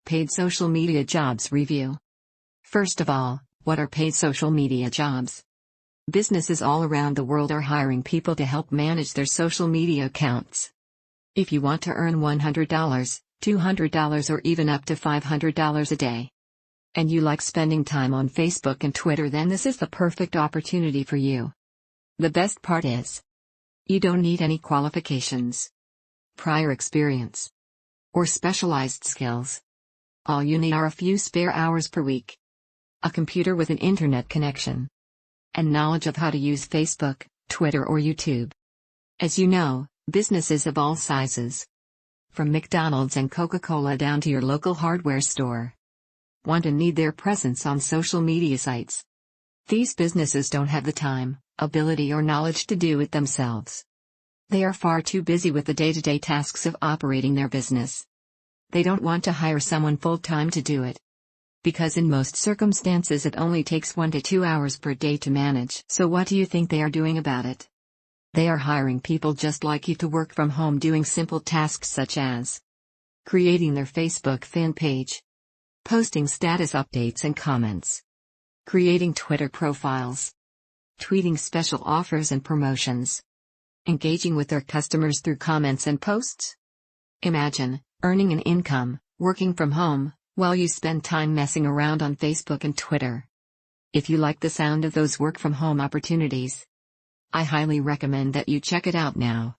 Paid social media jobs review. First of all, what are paid social media jobs? Businesses all around the world are hiring people to help manage their social media accounts. If you want to earn $100, $200, or even up to $500 a day, and you like spending time on Facebook and Twitter, then this is the perfect opportunity for you. The best part is, you don't need any qualifications, prior experience, or specialized skills. All you need are a few spare hours per week, a computer with an internet connection, and knowledge of how to use Facebook, Twitter, or YouTube. As you know, businesses of all sizes, from McDonald's and Coca-Cola down to your local hardware store, want and need their presence on social media sites. These businesses don't have the time, ability, or knowledge to do it themselves. They are far too busy with the day-to-day tasks of operating their business. They don't want to hire someone full-time to do it, because in most circumstances it only takes 1 to 2 hours per day to manage. So what do you think they are doing about it? They are hiring people just like you to work from home, doing simple tasks such as creating their Facebook fan page, posting status updates and comments, creating Twitter profiles, tweeting special offers and promotions, engaging with their customers through comments and posts. Imagine earning an income, working from home, while you spend time messing around on Facebook and Twitter. If you like the sound of those work from home opportunities, I highly recommend that you check it out now.